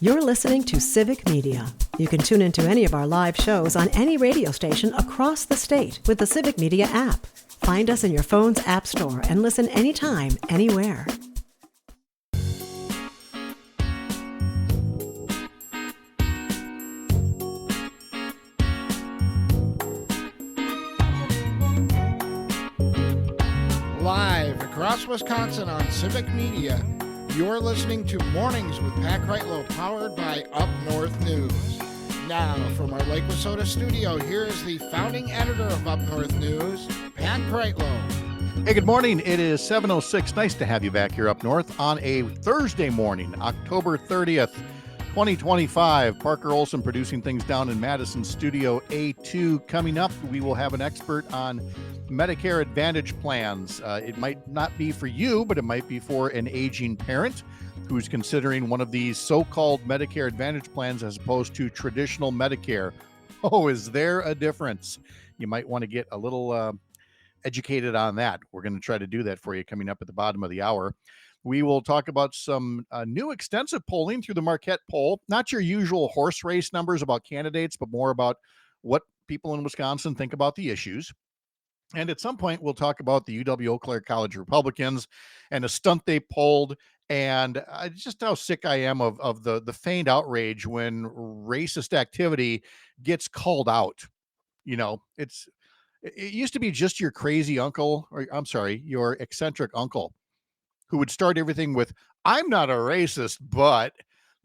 You're listening to Civic Media. You can tune into any of our live shows on any radio station across the state with the Civic Media app. Find us in your phone's app store and listen anytime, anywhere. Live across Wisconsin on Civic Media, you're listening to Mornings with Pat Kreitlow, powered by Up North News. Now, from our Lake Wissota studio, here is the founding editor of Up North News, Pat Kreitlow. Hey, good morning. It is 7:06. Nice to have you back here up north on a Thursday morning, October 30th, 2025. Parker Olson producing things down in Madison Studio A2. Coming up, we will have an expert on Medicare Advantage plans. It might not be for you, but it might be for an aging parent who's considering one of these so-called Medicare Advantage plans as opposed to traditional Medicare. Oh, is there a difference? You might want to get a little educated on that. We're going to try to do that for you coming up at the bottom of the hour. We will talk about some new extensive polling through the Marquette poll. Not your usual horse race numbers about candidates, but more about what people in Wisconsin think about the issues. And at some point, we'll talk about the UW-Eau Claire College Republicans and a stunt they pulled, and just how sick I am of the feigned outrage when racist activity gets called out. You know, it used to be just your crazy uncle, or I'm sorry, your eccentric uncle, who would start everything with, "I'm not a racist, but,"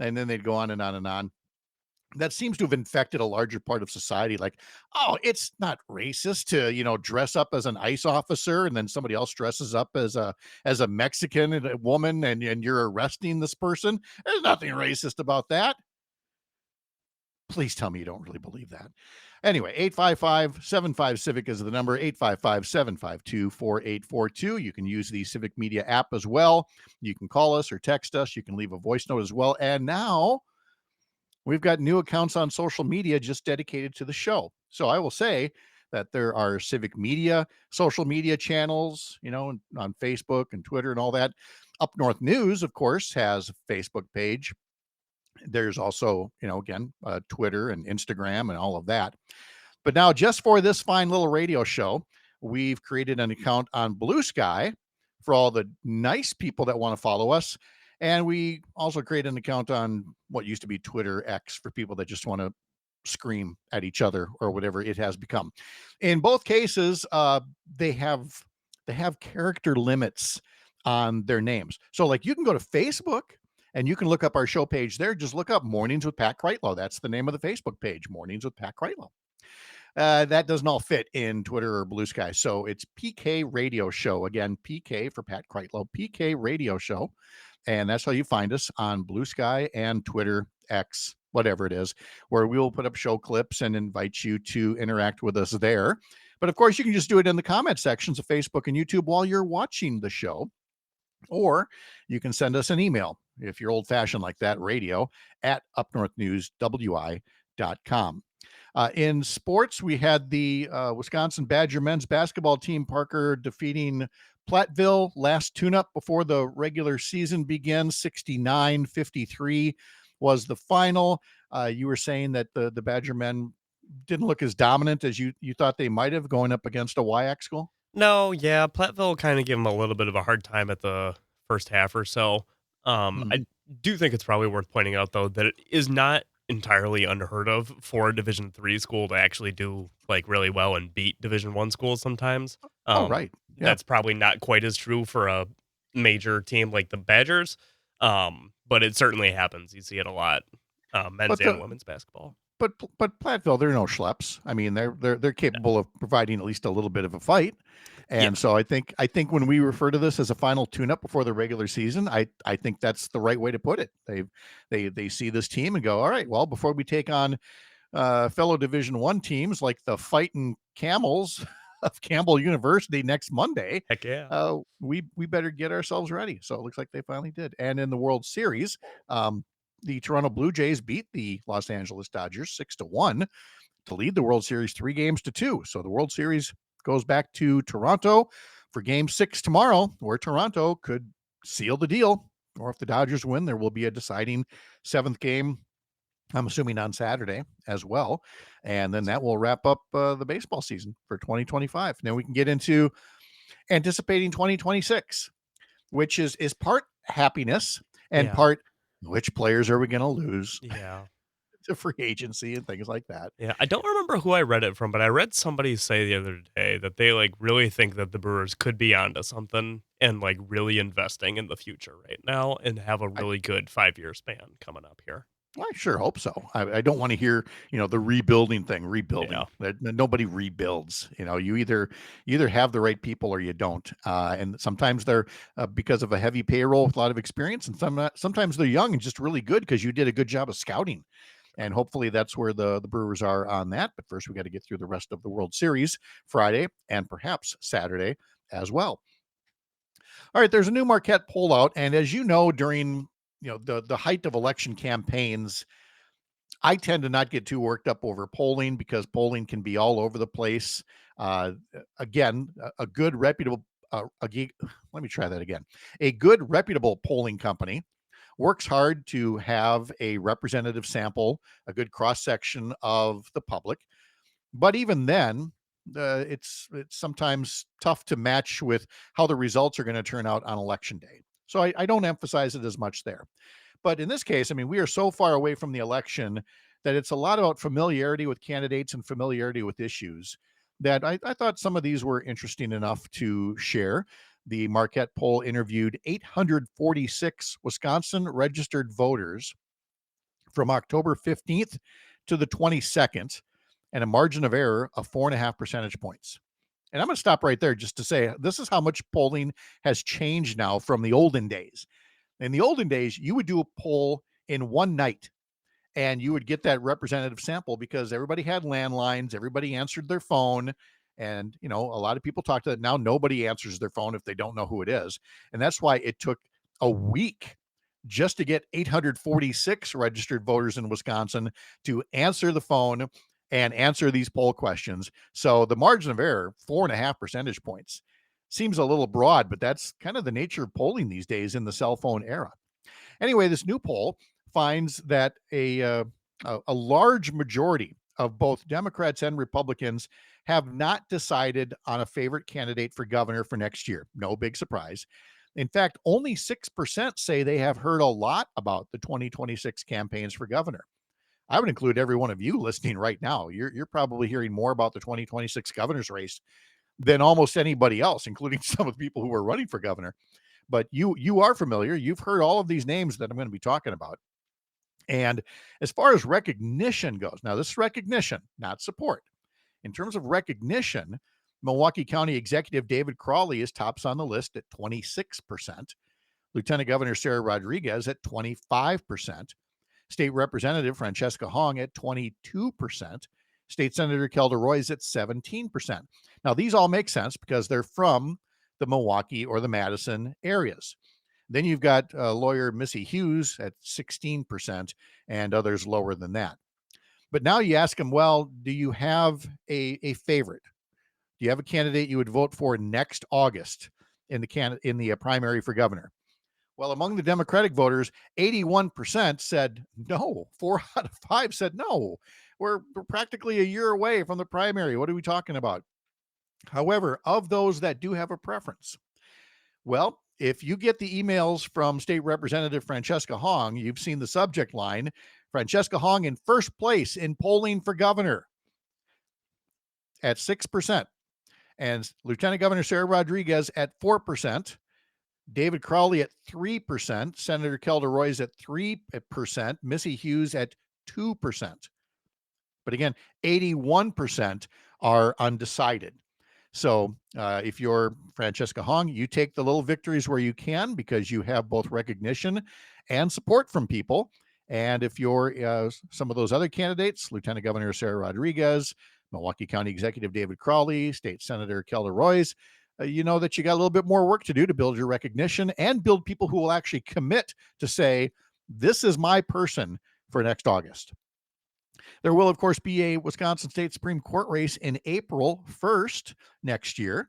and then they'd go on and on and on. That seems to have infected a larger part of society. Like, oh, it's not racist to, dress up as an ICE officer, and then somebody else dresses up as a Mexican and a woman, and you're arresting this person. There's nothing racist about that. Please tell me you don't really believe that. Anyway, 855-75-CIVIC is the number, 855-752-4842. You can use the Civic Media app as well. You can call us or text us. You can leave a voice note as well. And now we've got new accounts on social media just dedicated to the show. So I will say that there are Civic Media social media channels, on Facebook and Twitter and all that. Up North News, of course, has a Facebook page. There's also, again, Twitter and Instagram and all of that. But now, just for this fine little radio show, we've created an account on Blue Sky for all the nice people that want to follow us. And we also create an account on what used to be Twitter X for people that just want to scream at each other or whatever it has become. In both cases, they have character limits on their names. So like you can go to Facebook and you can look up our show page there. Just look up Mornings with Pat Kreitlow. That's the name of the Facebook page, Mornings with Pat Kreitlow. That doesn't all fit in Twitter or Blue Sky. So it's PK Radio Show. Again, PK for Pat Kreitlow, PK Radio Show. And that's how you find us on Blue Sky and Twitter, X, whatever it is, where we will put up show clips and invite you to interact with us there. But of course, you can just do it in the comment sections of Facebook and YouTube while you're watching the show. Or you can send us an email if you're old fashioned like that, radio at upnorthnewswi.com. In sports, we had the Wisconsin Badger men's basketball team, Parker, defeating Platteville last tune-up before the regular season begins. 69-53 was the final. You were saying that the Badger men didn't look as dominant as you thought they might have going up against a WIAC school? No, yeah, Platteville kind of gave them a little bit of a hard time at the first half or so. I do think it's probably worth pointing out, though, that it is not entirely unheard of for a Division III school to actually do like really well and beat Division I schools sometimes. Right. Yeah. That's probably not quite as true for a major team like the Badgers, but it certainly happens. You see it a lot, men's and women's basketball. But Platteville, they're no schleps. I mean, they're capable of providing at least a little bit of a fight. And so I think when we refer to this as a final tune-up before the regular season, I think that's the right way to put it. They see this team and go, all right, well, before we take on fellow Division I teams like the Fighting Camels of Campbell University next Monday, heck yeah, we better get ourselves ready. So it looks like they finally did. And in the World Series, the Toronto Blue Jays beat the Los Angeles Dodgers 6-1 to lead the World Series 3-2. So the World Series goes back to Toronto for Game 6 tomorrow, where Toronto could seal the deal or if the Dodgers win, there will be a deciding seventh game, I'm assuming on Saturday as well. And then that will wrap up the baseball season for 2025. Now we can get into anticipating 2026, which is part happiness and Yeah. part which players are we going to lose Yeah. to free agency and things like that. Yeah, I don't remember who I read it from, but I read somebody say the other day that they like really think that the Brewers could be onto something and like really investing in the future right now and have a I, really good 5-year span coming up here. I sure hope so. I don't want to hear, the rebuilding thing, rebuilding. Yeah. Nobody rebuilds. You either have the right people or you don't. And sometimes they're because of a heavy payroll with a lot of experience, and sometimes they're young and just really good because you did a good job of scouting. And hopefully that's where the Brewers are on that. But first, we got to get through the rest of the World Series Friday and perhaps Saturday as well. All right, there's a new Marquette poll out, and as you know, during the height of election campaigns, I tend to not get too worked up over polling because polling can be all over the place. Again, a good reputable let me try that again. A good reputable polling company works hard to have a representative sample, a good cross section of the public. But even then, it's sometimes tough to match with how the results are going to turn out on election day. So I don't emphasize it as much there. But in this case, I mean, we are so far away from the election that it's a lot about familiarity with candidates and familiarity with issues that I thought some of these were interesting enough to share. The Marquette poll interviewed 846 Wisconsin registered voters from October 15th to the 22nd, and a margin of error of 4.5 percentage points. And I'm going to stop right there just to say this is how much polling has changed now from the olden days. In the olden days, you would do a poll in one night and you would get that representative sample because everybody had landlines, everybody answered their phone. And, a lot of people talk to that. Now nobody answers their phone if they don't know who it is. And that's why it took a week just to get 846 registered voters in Wisconsin to answer the phone and answer these poll questions. So the margin of error, 4.5 percentage points, seems a little broad, but that's kind of the nature of polling these days in the cell phone era. Anyway, this new poll finds that a large majority of both Democrats and Republicans have not decided on a favorite candidate for governor for next year. No big surprise. In fact, only 6% say they have heard a lot about the 2026 campaigns for governor. I would include every one of you listening right now. You're probably hearing more about the 2026 governor's race than almost anybody else, including some of the people who are running for governor. But you are familiar. You've heard all of these names that I'm going to be talking about. And as far as recognition goes, now this is recognition, not support. In terms of recognition, Milwaukee County Executive David Crawley is tops on the list at 26%. Lieutenant Governor Sarah Rodriguez at 25%. State Representative Francesca Hong at 22%. State Senator Kelda Roy's at 17%. Now, these all make sense because they're from the Milwaukee or the Madison areas. Then you've got lawyer Missy Hughes at 16% and others lower than that. But now you ask them, well, do you have a favorite? Do you have a candidate you would vote for next August in the primary for governor? Well, among the Democratic voters, 81% said no. 4 out of 5 said no. We're practically a year away from the primary. What are we talking about? However, of those that do have a preference, well, if you get the emails from State Representative Francesca Hong, you've seen the subject line, Francesca Hong in first place in polling for governor at 6%, and Lieutenant Governor Sarah Rodriguez at 4%, David Crawley at 3%, Senator Kelda Roy's at 3%, Missy Hughes at 2%. But again, 81% are undecided. So if you're Francesca Hong, you take the little victories where you can because you have both recognition and support from people. And if you're some of those other candidates, Lieutenant Governor Sarah Rodriguez, Milwaukee County Executive David Crawley, State Senator Kelda Roy's, you know that you got a little bit more work to do to build your recognition and build people who will actually commit to say, this is my person for next August. There will, of course, be a Wisconsin State Supreme Court race in April 1st next year.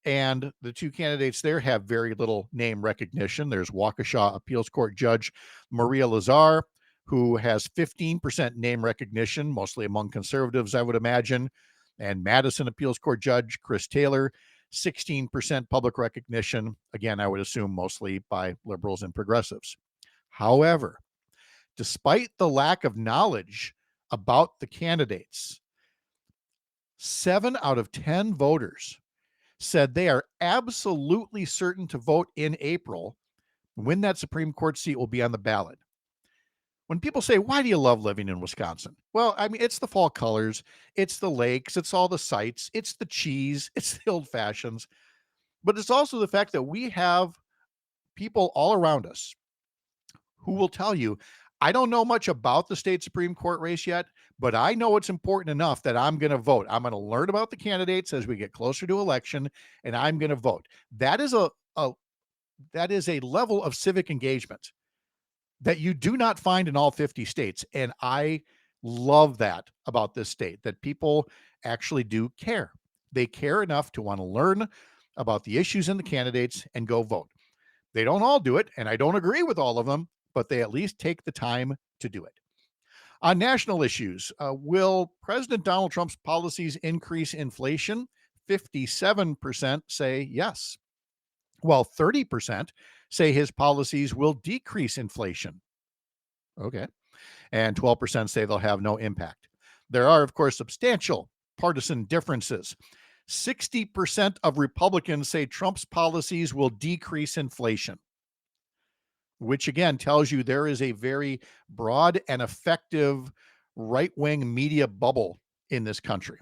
And the two candidates there have very little name recognition. There's Waukesha Appeals Court Judge Maria Lazar, who has 15% name recognition, mostly among conservatives, I would imagine. And Madison Appeals Court Judge Chris Taylor, 16% public recognition. Again, I would assume mostly by liberals and progressives. However, despite the lack of knowledge about the candidates, 7 out of 10 voters said they are absolutely certain to vote in April when that Supreme Court seat will be on the ballot. When people say, why do you love living in Wisconsin? Well, I mean, it's the fall colors, it's the lakes, it's all the sights, it's the cheese, it's the old fashions, but it's also the fact that we have people all around us who will tell you, I don't know much about the state Supreme Court race yet, but I know it's important enough that I'm going to vote. I'm going to learn about the candidates as we get closer to election, and I'm going to vote. That is a level of civic engagement that you do not find in all 50 states. And I love that about this state, that people actually do care. They care enough to want to learn about the issues and the candidates and go vote. They don't all do it, and I don't agree with all of them, but they at least take the time to do it. On national issues, will President Donald Trump's policies increase inflation? 57% say yes, while 30% say his policies will decrease inflation. Okay. And 12% say they'll have no impact. There are, of course, substantial partisan differences. 60% of Republicans say Trump's policies will decrease inflation, which again tells you there is a very broad and effective right-wing media bubble in this country.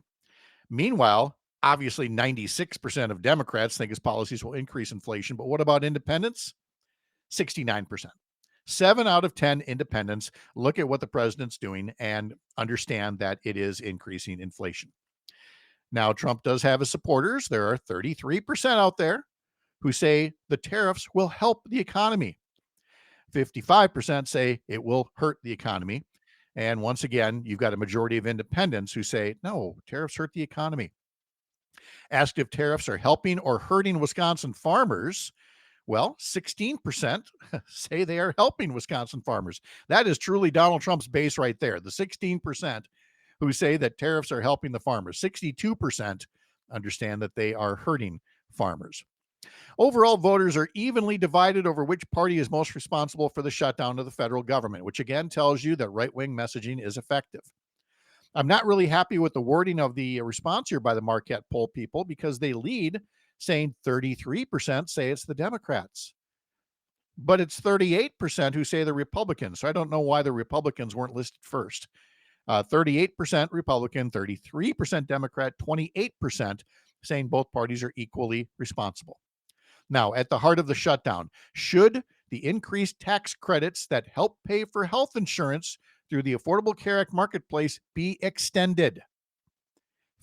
Meanwhile, obviously 96% of Democrats think his policies will increase inflation, but what about independents? 69%. 7 out of 10 independents look at what the president's doing and understand that it is increasing inflation. Now, Trump does have his supporters. There are 33% out there who say the tariffs will help the economy. 55% say it will hurt the economy. And once again, you've got a majority of independents who say, no, tariffs hurt the economy. Asked if tariffs are helping or hurting Wisconsin farmers, well, 16% say they are helping Wisconsin farmers. That is truly Donald Trump's base right there. The 16% who say that tariffs are helping the farmers. 62% understand that they are hurting farmers. Overall, voters are evenly divided over which party is most responsible for the shutdown of the federal government, which again tells you that right-wing messaging is effective. I'm not really happy with the wording of the response here by the Marquette poll people, because they lead saying 33% say it's the Democrats, but it's 38% who say the Republicans. So I don't know why the Republicans weren't listed first. 38% Republican, 33% Democrat, 28% saying both parties are equally responsible. Now, at the heart of the shutdown, should the increased tax credits that help pay for health insurance through the Affordable Care Act marketplace be extended?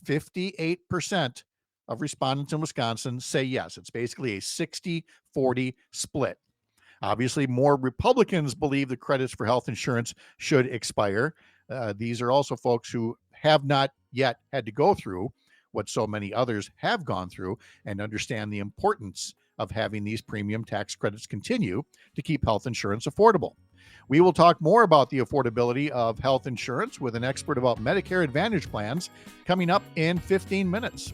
58% of respondents in Wisconsin say yes. It's basically a 60-40 split. Obviously, more Republicans believe the credits for health insurance should expire. These are also folks who have not yet had to go through what so many others have gone through and understand the importance of having these premium tax credits continue to keep health insurance affordable. We will talk more about the affordability of health insurance with an expert about Medicare Advantage plans coming up in 15 minutes.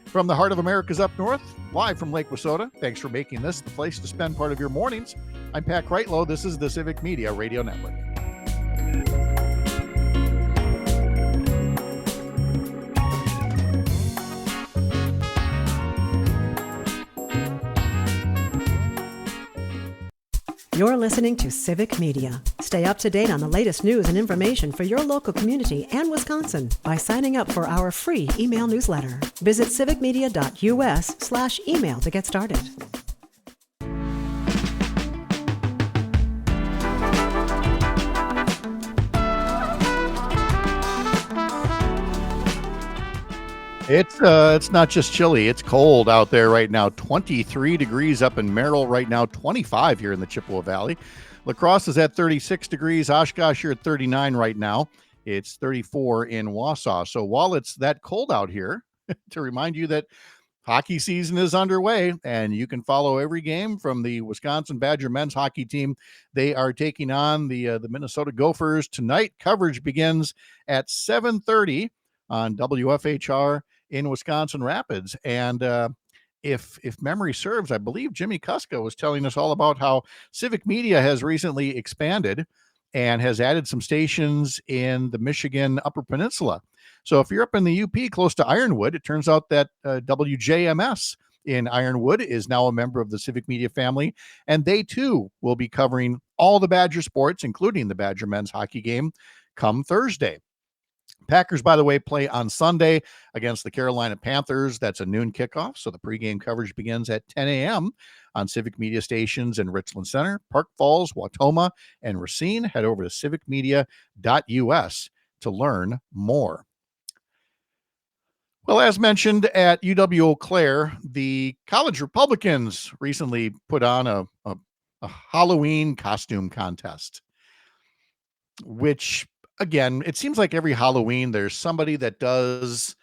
From the heart of America's Up North, live from Lake Wissota, thanks for making this the place to spend part of your mornings. I'm Pat Kreitlow. This is the Civic Media Radio Network. You're listening to Civic Media. Stay up to date on the latest news and information for your local community and Wisconsin by signing up for our free email newsletter. Visit civicmedia.us/email to get started. It's not just chilly, it's cold out there right now. 23 degrees up in Merrill right now, 25 here in the Chippewa Valley. La Crosse is at 36 degrees. Oshkosh here at 39 right now. It's 34 in Wausau. So while it's that cold out here, to remind you that Hockey season is underway, and you can follow every game from the Wisconsin Badger men's hockey team. They are taking on the Minnesota Gophers tonight. Coverage begins at 7:30 on WFHR in Wisconsin Rapids. And if memory serves, I believe Jimmy Kuska was telling us all about how Civic Media has recently expanded and has added some stations in the Michigan Upper Peninsula. So if you're up in the UP close to Ironwood, it turns out that WJMS in Ironwood is now a member of the Civic Media family, and they too will be covering all the Badger sports, including the Badger men's hockey game, come Thursday. Packers, by the way, play on Sunday against the Carolina Panthers. That's a noon kickoff, so the pregame coverage begins at 10 a.m. on Civic Media stations in Richland Center, Park Falls, Wautoma, and Racine. Head over to civicmedia.us to learn more. Well, as mentioned at UW-Eau Claire, the College Republicans recently put on a Halloween costume contest, which, again, it seems like every Halloween there's somebody that does,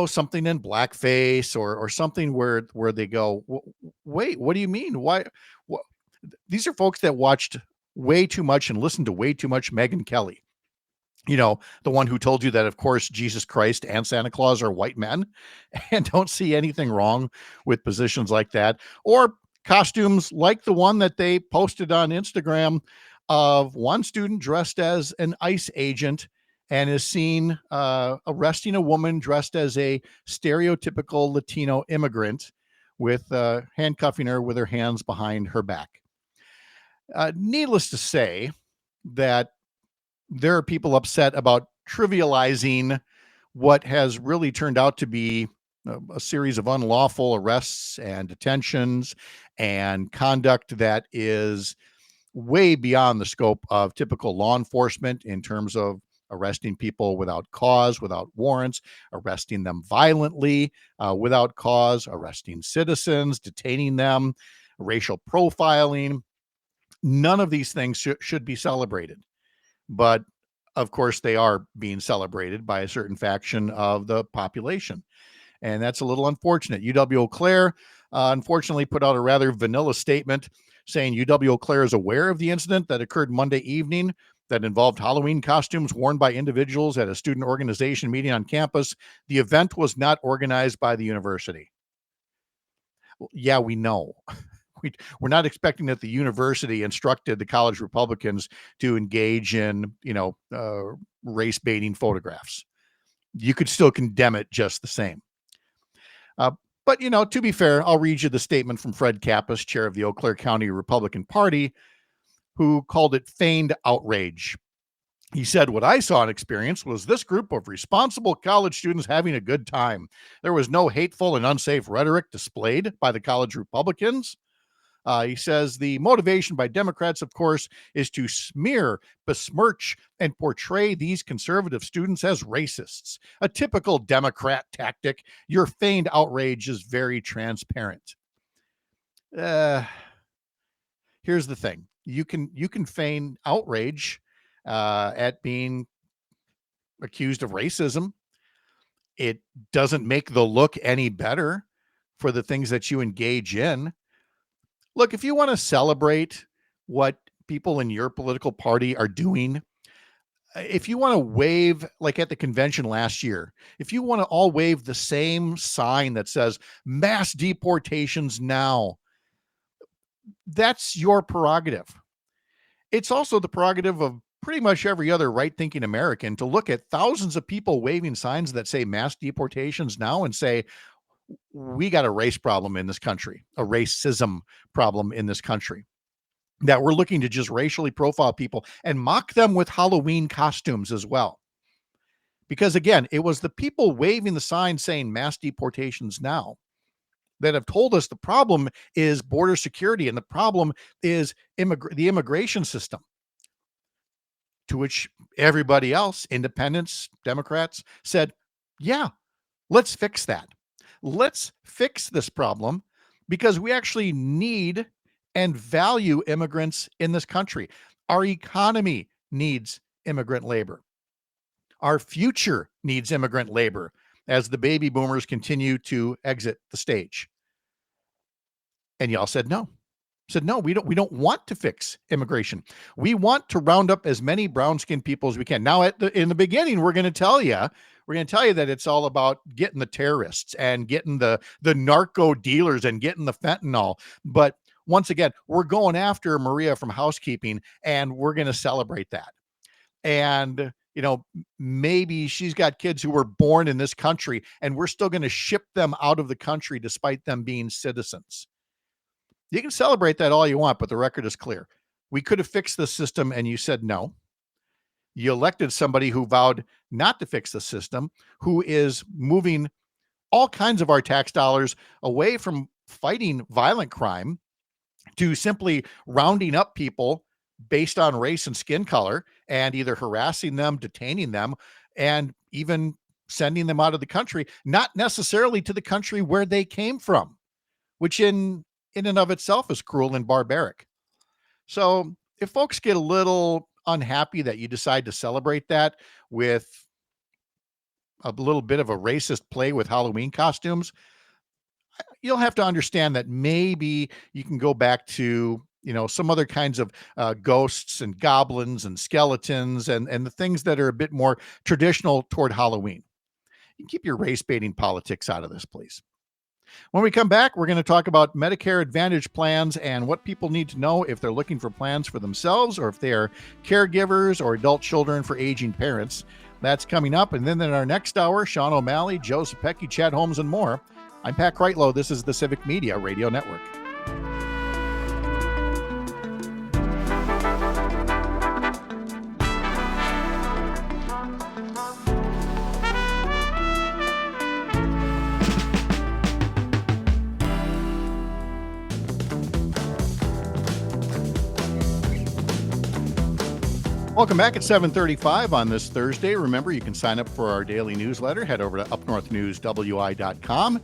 something in blackface or something where they go, wait, what do you mean? Why? What? These are folks that watched way too much and listened to way too much Megyn Kelly. The one who told you that, of course, Jesus Christ and Santa Claus are white men, and don't see anything wrong with positions like that, or costumes like the one that they posted on Instagram of one student dressed as an ICE agent and is seen arresting a woman dressed as a stereotypical Latino immigrant with handcuffing her with her hands behind her back. Needless to say that there are people upset about trivializing what has really turned out to be a series of unlawful arrests and detentions and conduct that is way beyond the scope of typical law enforcement in terms of arresting people without cause, without warrants, arresting them violently without cause, arresting citizens, detaining them, racial profiling. None of these things should be celebrated. But of course, they are being celebrated by a certain faction of the population. And that's a little unfortunate. UW-Eau Claire, unfortunately, put out a rather vanilla statement saying UW-Eau Claire is aware of the incident that occurred Monday evening that involved Halloween costumes worn by individuals at a student organization meeting on campus. The event was not organized by the university. Well, yeah, we know. We're not expecting that the university instructed the college Republicans to engage in, race baiting photographs. You could still condemn it just the same. But, to be fair, I'll read you the statement from Fred Kappas, chair of the Eau Claire County Republican Party, who called it feigned outrage. He said, "What I saw and experienced was this group of responsible college students having a good time. There was no hateful and unsafe rhetoric displayed by the college Republicans." He says the motivation by Democrats, of course, is to smear, besmirch, and portray these conservative students as racists. A typical Democrat tactic. Your feigned outrage is very transparent. Here's the thing. You can feign outrage at being accused of racism. It doesn't make the look any better for the things that you engage in. Look, if you want to celebrate what people in your political party are doing, if you want to wave, like at the convention last year, if you want to all wave the same sign that says mass deportations now, that's your prerogative. It's also the prerogative of pretty much every other right-thinking American to look at thousands of people waving signs that say mass deportations now and say, we got a race problem in this country, a racism problem in this country, that we're looking to just racially profile people and mock them with Halloween costumes as well. Because again, it was the people waving the sign saying mass deportations now that have told us the problem is border security and the problem is the immigration system. To which everybody else, independents, Democrats, said, yeah, let's fix that. Let's fix this problem because we actually need and value immigrants in this country. Our economy needs immigrant labor. Our future needs immigrant labor. as the baby boomers continue to exit the stage. And y'all said no. Said no, we don't want to fix immigration. We want to round up as many brown-skinned people as we can. Now, in the beginning, we're going to tell you that it's all about getting the terrorists and getting the narco dealers and getting the fentanyl. But once again, we're going after Maria from housekeeping, and we're going to celebrate that. And maybe she's got kids who were born in this country, and we're still going to ship them out of the country despite them being citizens. You can celebrate that all you want, but the record is clear. We could have fixed the system, and you said no. You elected somebody who vowed not to fix the system, who is moving all kinds of our tax dollars away from fighting violent crime to simply rounding up people based on race and skin color and either harassing them, detaining them, and even sending them out of the country, not necessarily to the country where they came from, which in and of itself is cruel and barbaric. So if folks get a little unhappy that you decide to celebrate that with a little bit of a racist play with Halloween costumes, you'll have to understand that maybe you can go back to, some other kinds of ghosts and goblins and skeletons and the things that are a bit more traditional toward Halloween. You can keep your race baiting politics out of this, please. When we come back, we're going to talk about Medicare Advantage plans and what people need to know if they're looking for plans for themselves or if they are caregivers or adult children for aging parents. That's coming up. And then in our next hour, Sean O'Malley, Joe Sapecki, Chad Holmes, and more. I'm Pat Kreitlow. This is the Civic Media Radio Network. Welcome back at 7:35 on this Thursday. Remember, you can sign up for our daily newsletter. Head over to upnorthnewswi.com.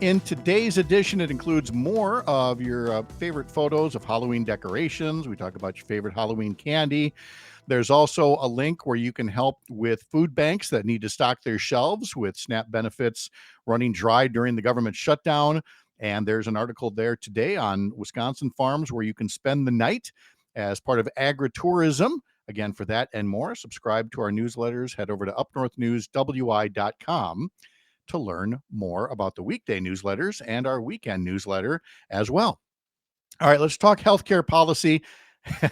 In today's edition, it includes more of your favorite photos of Halloween decorations. We talk about your favorite Halloween candy. There's also a link where you can help with food banks that need to stock their shelves with SNAP benefits running dry during the government shutdown. And there's an article there today on Wisconsin farms where you can spend the night as part of agritourism. Again, for that and more, subscribe to our newsletters. Head over to upnorthnewswi.com to learn more about the weekday newsletters and our weekend newsletter as well. All right, let's talk healthcare policy.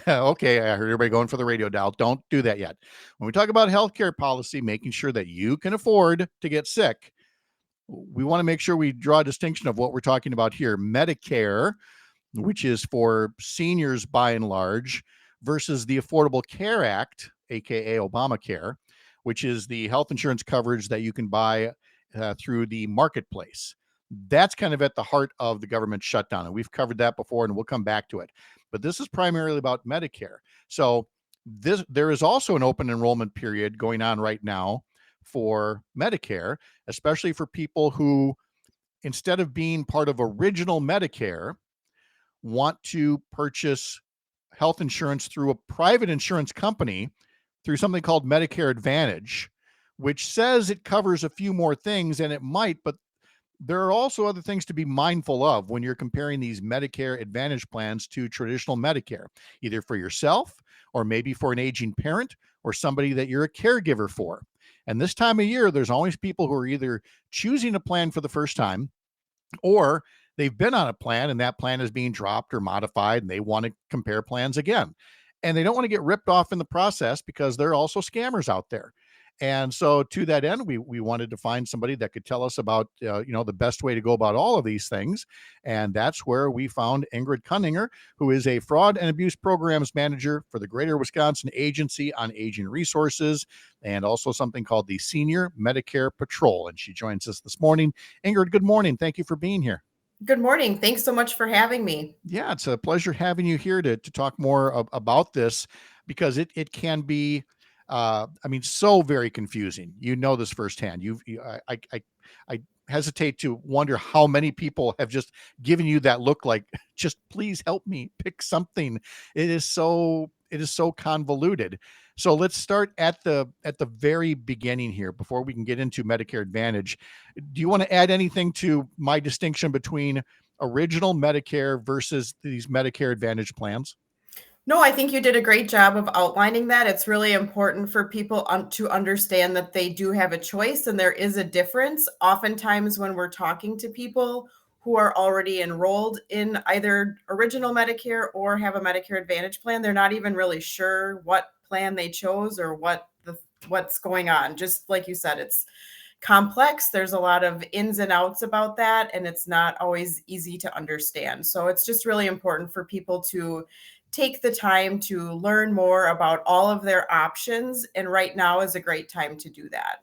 Okay, I heard everybody going for the radio dial. Don't do that yet. When we talk about healthcare policy, making sure that you can afford to get sick, we want to make sure we draw a distinction of what we're talking about here. Medicare, which is for seniors by and large, versus the Affordable Care Act, aka Obamacare, which is the health insurance coverage that you can buy through the marketplace. That's kind of at the heart of the government shutdown, and we've covered that before, and we'll come back to it. But this is primarily about Medicare. So there is also an open enrollment period going on right now for Medicare, especially for people who, instead of being part of original Medicare, want to purchase health insurance through a private insurance company through something called Medicare Advantage, which says it covers a few more things, and it might, but there are also other things to be mindful of when you're comparing these Medicare Advantage plans to traditional Medicare, either for yourself or maybe for an aging parent or somebody that you're a caregiver for. And this time of year, there's always people who are either choosing a plan for the first time or they've been on a plan and that plan is being dropped or modified and they want to compare plans again. And they don't want to get ripped off in the process because there are also scammers out there. And so to that end, we wanted to find somebody that could tell us about, the best way to go about all of these things. And that's where we found Ingrid Cunninger, who is a fraud and abuse programs manager for the Greater Wisconsin Agency on Aging Resources and also something called the Senior Medicare Patrol. And she joins us this morning. Ingrid, good morning. Thank you for being here. Good morning. Thanks so much for having me. Yeah, it's a pleasure having you here to talk more about this because it can be, so very confusing. You know this firsthand. I hesitate to wonder how many people have just given you that look like, just please help me pick something. It is so convoluted. So let's start at the very beginning here before we can get into Medicare Advantage. Do you want to add anything to my distinction between original Medicare versus these Medicare Advantage plans? No, I think you did a great job of outlining that. It's really important for people to understand that they do have a choice and there is a difference. Oftentimes, when we're talking to people who are already enrolled in either original Medicare or have a Medicare Advantage plan, they're not even really sure what plan they chose or what's going on. Just like you said, it's complex. There's a lot of ins and outs about that, and it's not always easy to understand. So it's just really important for people to take the time to learn more about all of their options. And right now is a great time to do that.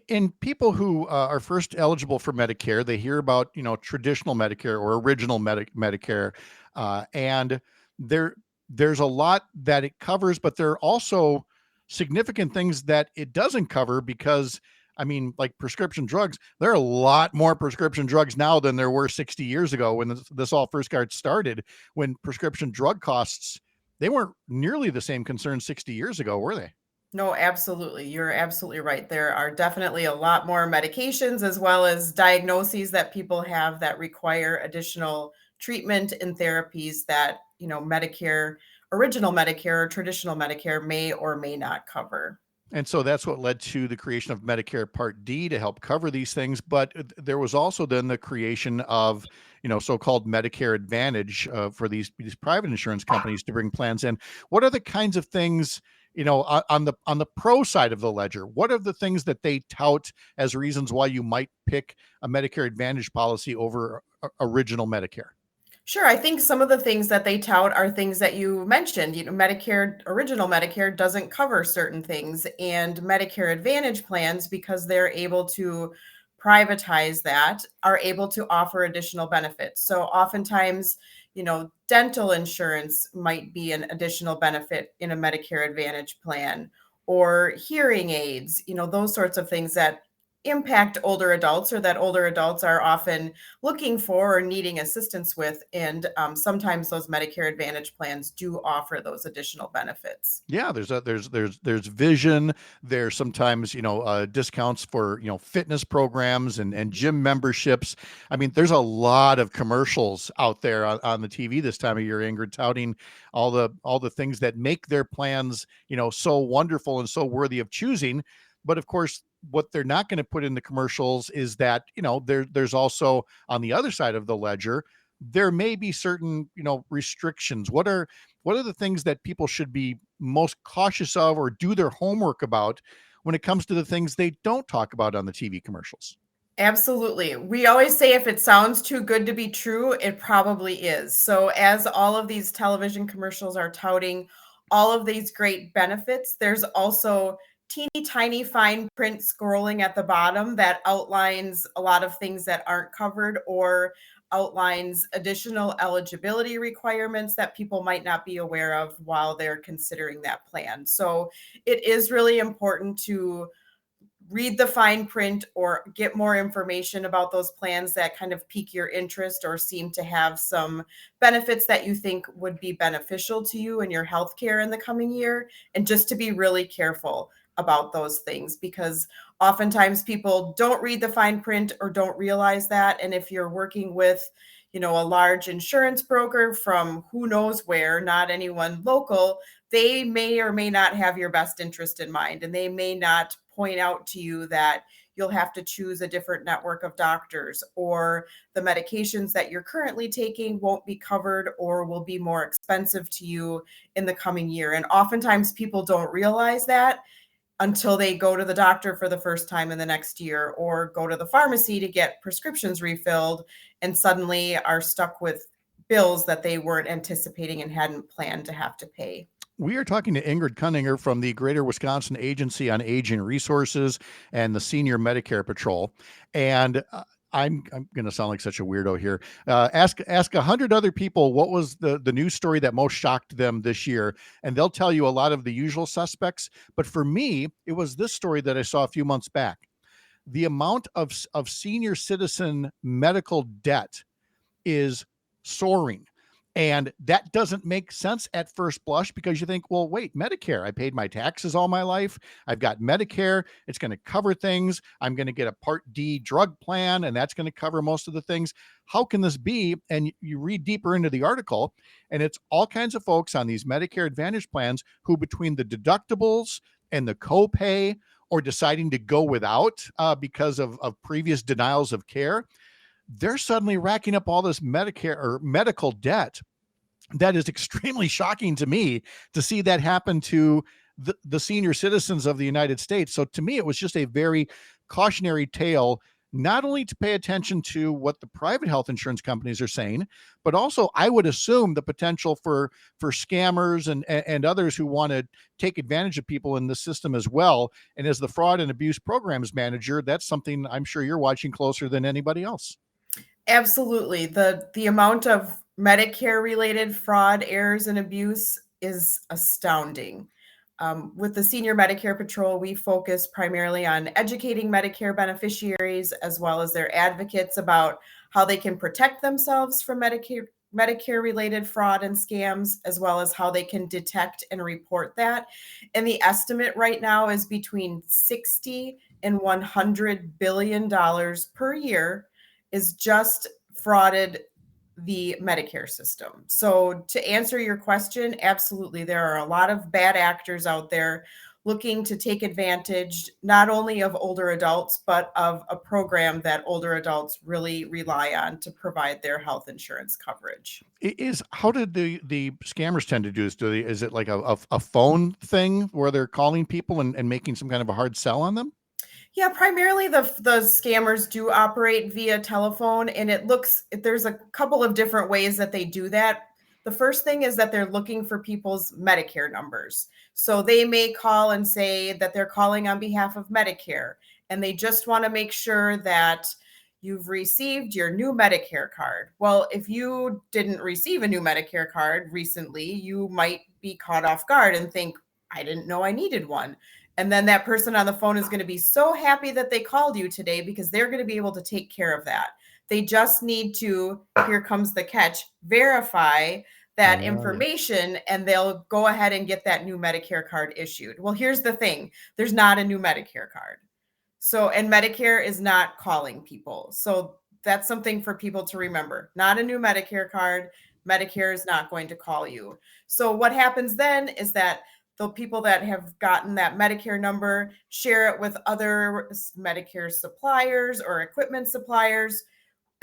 And people who are first eligible for Medicare, they hear about, traditional Medicare or original Medicare, and there there's a lot that it covers, but there are also significant things that it doesn't cover because, I mean, like prescription drugs, there are a lot more prescription drugs now than there were 60 years ago when this all first got started. When prescription drug costs, they weren't nearly the same concern 60 years ago, were they? No, absolutely. You're absolutely right. There are definitely a lot more medications as well as diagnoses that people have that require additional treatment and therapies that, Medicare, original Medicare or traditional Medicare may or may not cover. And so that's what led to the creation of Medicare Part D to help cover these things. But there was also then the creation of, so-called Medicare Advantage for these private insurance companies to bring plans in. What are the kinds of things, on the pro side of the ledger? What are the things that they tout as reasons why you might pick a Medicare Advantage policy over original Medicare? Sure. I think some of the things that they tout are things that you mentioned. Medicare, original Medicare doesn't cover certain things, and Medicare Advantage plans, because they're able to privatize that, are able to offer additional benefits. So oftentimes, dental insurance might be an additional benefit in a Medicare Advantage plan, or hearing aids, those sorts of things that impact older adults or that older adults are often looking for or needing assistance with. And sometimes those Medicare Advantage plans do offer those additional benefits. Yeah, there's vision. There's sometimes discounts for fitness programs and gym memberships. I mean, there's a lot of commercials out there on the TV this time of year, Ingrid, touting all the things that make their plans so wonderful and so worthy of choosing. But of course, what they're not going to put in the commercials is that there's also on the other side of the ledger there may be certain restrictions. What are the things that people should be most cautious of or do their homework about when it comes to the things they don't talk about on the TV commercials? Absolutely. We always say if it sounds too good to be true, it probably is. So, as all of these television commercials are touting all of these great benefits, there's also teeny tiny fine print scrolling at the bottom that outlines a lot of things that aren't covered or outlines additional eligibility requirements that people might not be aware of while they're considering that plan. So, it is really important to read the fine print or get more information about those plans that kind of pique your interest or seem to have some benefits that you think would be beneficial to you and your healthcare in the coming year. And just to be really careful about those things, because oftentimes people don't read the fine print or don't realize that. And if you're working with, a large insurance broker from who knows where, not anyone local, they may or may not have your best interest in mind. And they may not point out to you that you'll have to choose a different network of doctors, or the medications that you're currently taking won't be covered or will be more expensive to you in the coming year. And oftentimes people don't realize that until they go to the doctor for the first time in the next year or go to the pharmacy to get prescriptions refilled and suddenly are stuck with bills that they weren't anticipating and hadn't planned to have to pay. We are talking to Ingrid Cunninger from the Greater Wisconsin Agency on Aging Resources and the Senior Medicare Patrol. And I'm going to sound like such a weirdo here. Ask 100 other people what was the news story that most shocked them this year, and they'll tell you a lot of the usual suspects. But for me, it was this story that I saw a few months back. The amount of senior citizen medical debt is soaring. And that doesn't make sense at first blush because you think, well, wait, Medicare, I paid my taxes all my life. I've got Medicare. It's going to cover things. I'm going to get a Part D drug plan, and that's going to cover most of the things. How can this be? And you read deeper into the article, and it's all kinds of folks on these Medicare Advantage plans who, between the deductibles and the copay, or deciding to go without because of previous denials of care, they're suddenly racking up all this Medicare or medical debt. That is extremely shocking to me to see that happen to the senior citizens of the United States. So to me, it was just a very cautionary tale, not only to pay attention to what the private health insurance companies are saying, but also I would assume the potential for scammers and others who want to take advantage of people in the system as well. And as the fraud and abuse programs manager, that's something I'm sure you're watching closer than anybody else. Absolutely. The amount of Medicare related fraud, errors, and abuse is astounding. With the Senior Medicare Patrol, we focus primarily on educating Medicare beneficiaries as well as their advocates about how they can protect themselves from Medicare related fraud and scams, as well as how they can detect and report that. And the estimate right now is between $60 and $100 billion per year is just frauded the Medicare system. So to answer your question, absolutely, there are a lot of bad actors out there looking to take advantage not only of older adults, but of a program that older adults really rely on to provide their health insurance coverage. How did the scammers tend to do this? Is it like a phone thing where they're calling people and making some kind of a hard sell on them? Yeah, primarily the scammers do operate via telephone, and there's a couple of different ways that they do that. The first thing is that they're looking for people's Medicare numbers. So they may call and say that they're calling on behalf of Medicare, and they just want to make sure that you've received your new Medicare card. Well, if you didn't receive a new Medicare card recently, you might be caught off guard and think, I didn't know I needed one. And then that person on the phone is going to be so happy that they called you today because they're going to be able to take care of that. They just need to, here comes the catch, verify that information, and they'll go ahead and get that new Medicare card issued. Well, here's the thing. There's not a new Medicare card. So, and Medicare is not calling people. So that's something for people to remember. Not a new Medicare card. Medicare is not going to call you. So what happens then is that the people that have gotten that Medicare number share it with other Medicare suppliers or equipment suppliers,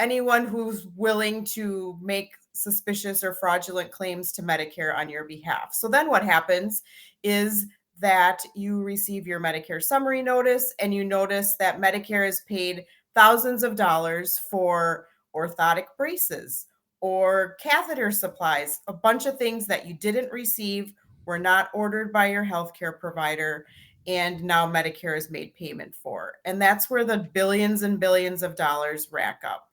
anyone who's willing to make suspicious or fraudulent claims to Medicare on your behalf. So then what happens is that you receive your Medicare summary notice and you notice that Medicare has paid thousands of dollars for orthotic braces or catheter supplies, a bunch of things that you didn't receive, were not ordered by your healthcare provider, and now Medicare has made payment for. And that's where the billions and billions of dollars rack up.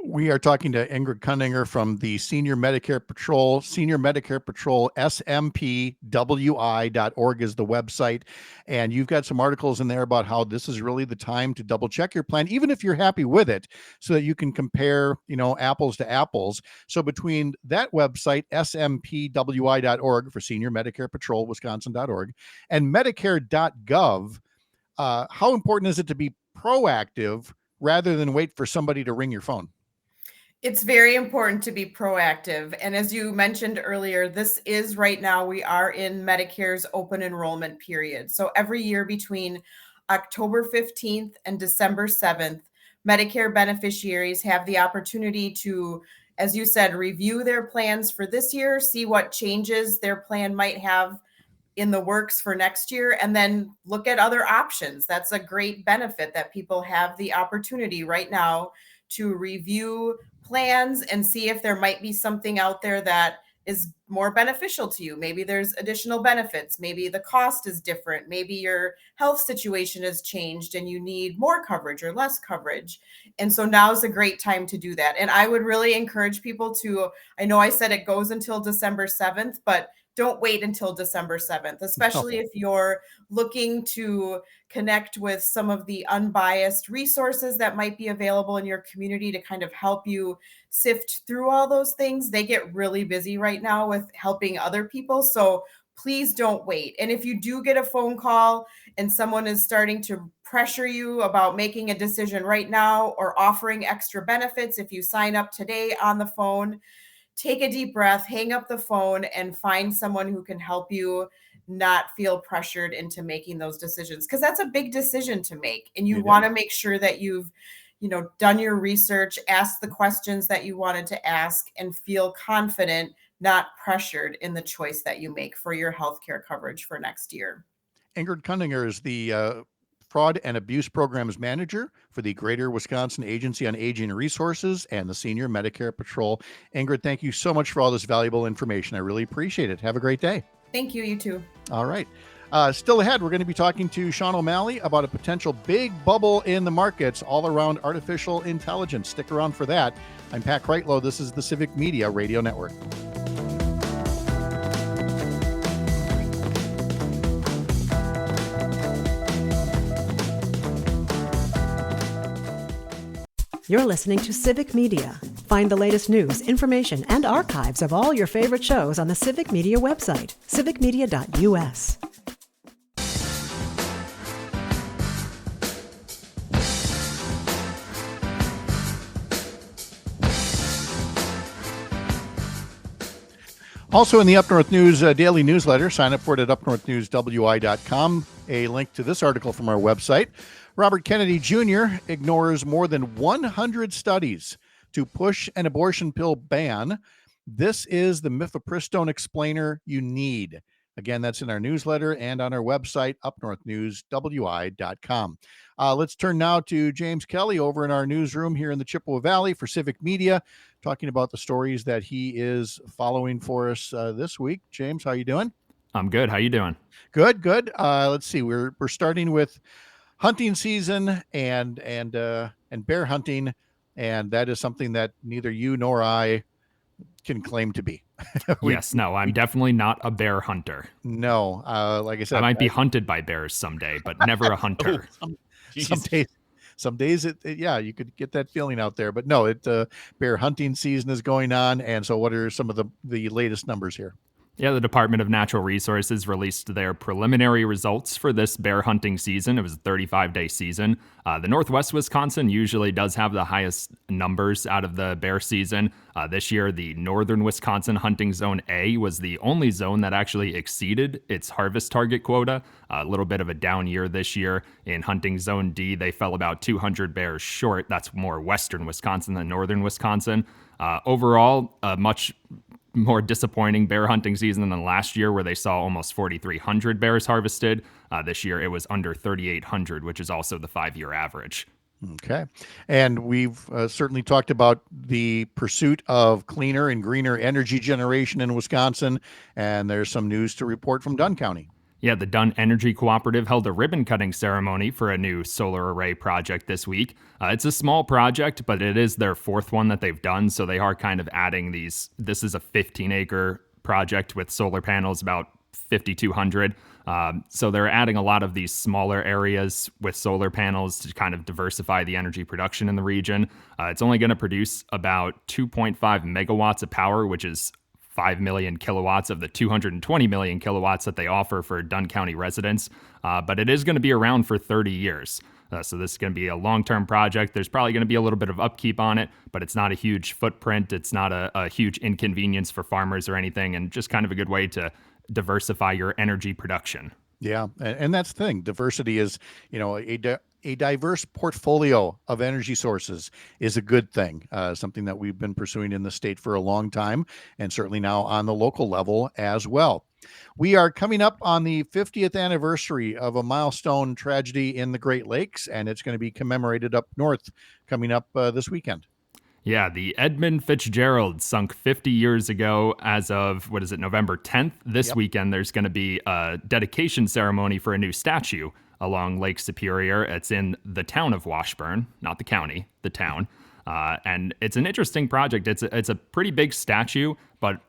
We are talking to Ingrid Cunninger from the Senior Medicare Patrol. Senior Medicare Patrol, SMPWI.org is the website. And you've got some articles in there about how this is really the time to double check your plan, even if you're happy with it, so that you can compare, apples to apples. So between that website, SMPWI.org for Senior Medicare Patrol, Wisconsin.org, and Medicare.gov, how important is it to be proactive rather than wait for somebody to ring your phone? It's very important to be proactive. And as you mentioned earlier, this is right now, we are in Medicare's open enrollment period. So every year between October 15th and December 7th, Medicare beneficiaries have the opportunity to, as you said, review their plans for this year, see what changes their plan might have in the works for next year, and then look at other options. That's a great benefit that people have the opportunity right now to review plans and see if there might be something out there that is more beneficial to you. Maybe there's additional benefits. Maybe the cost is different. Maybe your health situation has changed and you need more coverage or less coverage. And so now is a great time to do that. And I would really encourage people to, I know I said it goes until December 7th, but don't wait until December 7th, especially if you're looking to connect with some of the unbiased resources that might be available in your community to kind of help you sift through all those things. They get really busy right now with helping other people. So please don't wait. And if you do get a phone call and someone is starting to pressure you about making a decision right now or offering extra benefits, if you sign up today on the phone, take a deep breath, hang up the phone, and find someone who can help you not feel pressured into making those decisions, because that's a big decision to make. And you want to make sure that you've done your research, asked the questions that you wanted to ask, and feel confident, not pressured in the choice that you make for your healthcare coverage for next year. Ingrid Kundinger is the Fraud and Abuse Programs Manager for the Greater Wisconsin Agency on Aging Resources and the Senior Medicare Patrol. Ingrid, thank you so much for all this valuable information. I really appreciate it. Have a great day. Thank you. You too. All right. Still ahead, we're going to be talking to Sean O'Malley about a potential big bubble in the markets all around artificial intelligence. Stick around for that. I'm Pat Kreitlow. This is the Civic Media Radio Network. You're listening to Civic Media. Find the latest news, information, and archives of all your favorite shows on the Civic Media website, civicmedia.us. Also in the Up North News daily newsletter, sign up for it at upnorthnewswi.com. A link to this article from our website. Robert Kennedy Jr. ignores more than 100 studies to push an abortion pill ban. This is the mifepristone explainer you need. Again, that's in our newsletter and on our website, upnorthnewswi.com. Let's turn now to James Kelly over in our newsroom here in the Chippewa Valley for Civic Media, talking about the stories that he is following for us this week. James, how you doing? I'm good. How you doing? Good. Let's see. We're starting with hunting season and bear hunting, and that is something that neither you nor I can claim to be. I'm definitely not a bear hunter. No, like I said, I might be hunted by bears someday, but never a hunter. Some days you could get that feeling out there, but no, bear hunting season is going on. And so what are some of the latest numbers here? Yeah, the Department of Natural Resources released their preliminary results for this bear hunting season. It was a 35-day season. The Northwest Wisconsin usually does have the highest numbers out of the bear season. This year, the Northern Wisconsin Hunting Zone A was the only zone that actually exceeded its harvest target quota. A little bit of a down year this year. In Hunting Zone D, they fell about 200 bears short. That's more Western Wisconsin than Northern Wisconsin. Overall, a much more disappointing bear hunting season than last year, where they saw almost 4,300 bears harvested. This year, it was under 3,800, which is also the 5-year average. Okay. And we've certainly talked about the pursuit of cleaner and greener energy generation in Wisconsin. And there's some news to report from Dunn County. Yeah, the Dunn Energy Cooperative held a ribbon-cutting ceremony for a new solar array project this week. It's a small project, but it is their fourth one that they've done, so they are kind of adding these. This is a 15-acre project with solar panels, about 5,200. So they're adding a lot of these smaller areas with solar panels to kind of diversify the energy production in the region. It's only going to produce about 2.5 megawatts of power, which is 5 million kilowatts of the 220 million kilowatts that they offer for Dunn County residents. But it is going to be around for 30 years. So this is going to be a long-term project. There's probably going to be a little bit of upkeep on it, but it's not a huge footprint. It's not a huge inconvenience for farmers or anything, and just kind of a good way to diversify your energy production. Yeah, and that's the thing. Diversity is, a diverse portfolio of energy sources is a good thing, something that we've been pursuing in the state for a long time, and certainly now on the local level as well. We are coming up on the 50th anniversary of a milestone tragedy in the Great Lakes, and it's going to be commemorated up north coming up this weekend. Yeah, the Edmund Fitzgerald sunk 50 years ago as of, November 10th? This weekend, there's going to be a dedication ceremony for a new statue along Lake Superior. It's in the town of Washburn, not the county, the town. And it's an interesting project. It's a pretty big statue, but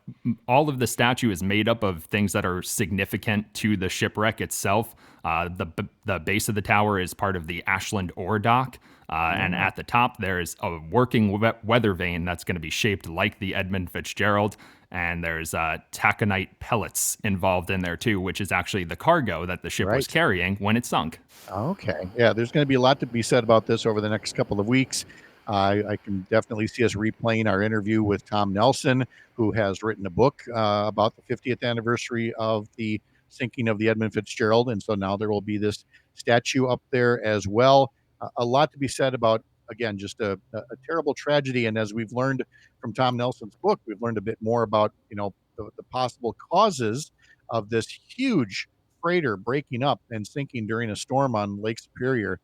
all of the statue is made up of things that are significant to the shipwreck itself. The base of the tower is part of the Ashland ore dock. And at the top, there's a working weather vane that's going to be shaped like the Edmund Fitzgerald. And there's taconite pellets involved in there, too, which is actually the cargo that the ship was carrying when it sunk. Okay. Yeah, there's going to be a lot to be said about this over the next couple of weeks. I can definitely see us replaying our interview with Tom Nelson, who has written a book about the 50th anniversary of the sinking of the Edmund Fitzgerald. And so now there will be this statue up there as well. A lot to be said about, again, just a terrible tragedy. And as we've learned from Tom Nelson's book, we've learned a bit more about, the possible causes of this huge freighter breaking up and sinking during a storm on Lake Superior.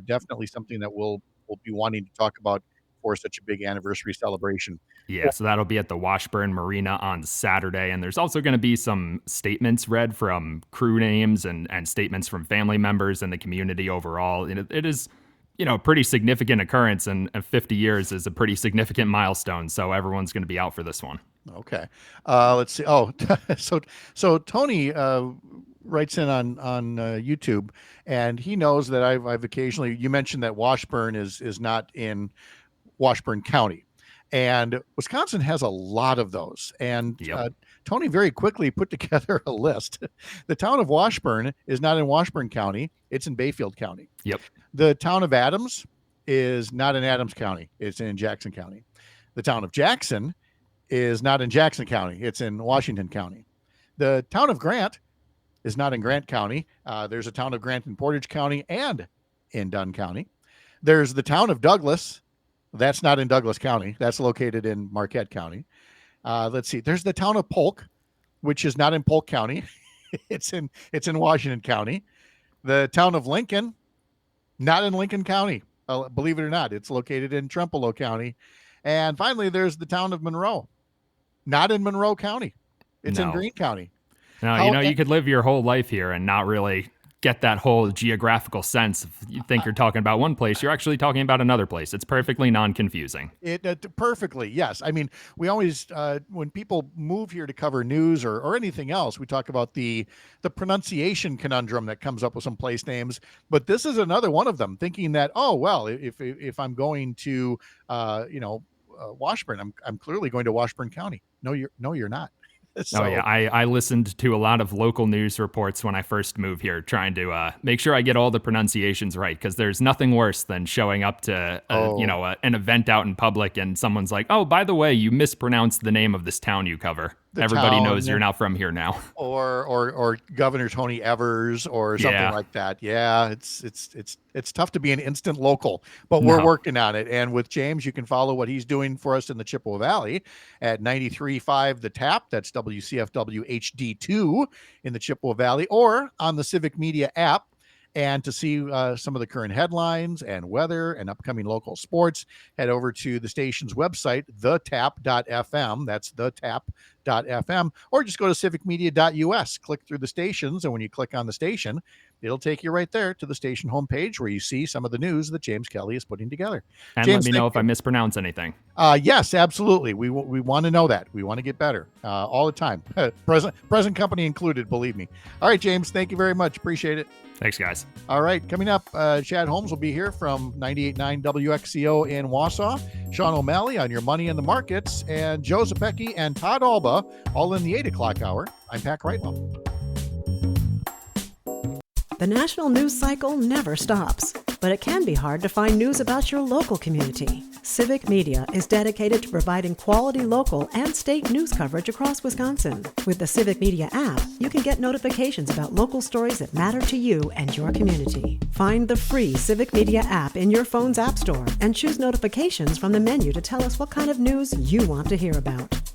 Definitely something that we'll be wanting to talk about for such a big anniversary celebration. Yeah, so that'll be at the Washburn Marina on Saturday. And there's also going to be some statements read from crew names and statements from family members and the community overall. And it is, a pretty significant occurrence, and 50 years is a pretty significant milestone. So everyone's going to be out for this one. Okay. Let's see. Oh, so Tony writes in on YouTube, and he knows that I've occasionally, you mentioned that Washburn is not in Washburn County, and Wisconsin has a lot of those. And Tony very quickly put together a list. The town of Washburn is not in Washburn County. It's in Bayfield County. Yep. The town of Adams is not in Adams County. It's in Jackson County. The town of Jackson is not in Jackson County. It's in Washington County. The town of Grant is not in Grant County. There's a town of Grant in Portage County and in Dunn County. There's the town of Douglas. That's not in Douglas County. That's located in Marquette County. Let's see. There's the town of Polk, which is not in Polk County. It's in Washington County. The town of Lincoln, not in Lincoln County. Believe it or not, it's located in Trempealeau County. And finally, there's the town of Monroe, not in Monroe County. It's in Greene County. No, you could live your whole life here and not really get that whole geographical sense. If you think you're talking about one place, you're actually talking about another place. It's perfectly non-confusing. Perfectly, yes. I mean, we always, when people move here to cover news or anything else, we talk about the pronunciation conundrum that comes up with some place names. But this is another one of them, thinking that, oh, well, if I'm going to, Washburn, I'm clearly going to Washburn County. No, you're not. So, I listened to a lot of local news reports when I first moved here, trying to make sure I get all the pronunciations right, because there's nothing worse than showing up to an event out in public and someone's like, "Oh, by the way, you mispronounced the name of this town you cover." Everybody knows you're not from here now. Or Governor Tony Evers or something like that. Yeah, it's tough to be an instant local, but we're working on it. And with James, you can follow what he's doing for us in the Chippewa Valley at 93.5 The Tap. That's WCFW HD2 in the Chippewa Valley, or on the Civic Media app. And to see some of the current headlines and weather and upcoming local sports, head over to the station's website, thetap.fm. That's thetap.fm. Or just go to civicmedia.us. Click through the stations, and when you click on the station, it'll take you right there to the station homepage where you see some of the news that James Kelly is putting together. And James, let me know if I mispronounce anything. Yes, absolutely. We want to know that. We want to get better all the time. Present company included, believe me. All right, James, thank you very much. Appreciate it. Thanks, guys. All right, coming up, Chad Holmes will be here from 98.9 WXCO in Wausau. Sean O'Malley on your money in the markets, and Joe Zepecki and Todd Alba all in the 8 o'clock hour. I'm Pat Kreitlow. The national news cycle never stops, but it can be hard to find news about your local community. Civic Media is dedicated to providing quality local and state news coverage across Wisconsin. With the Civic Media app, you can get notifications about local stories that matter to you and your community. Find the free Civic Media app in your phone's app store and choose notifications from the menu to tell us what kind of news you want to hear about.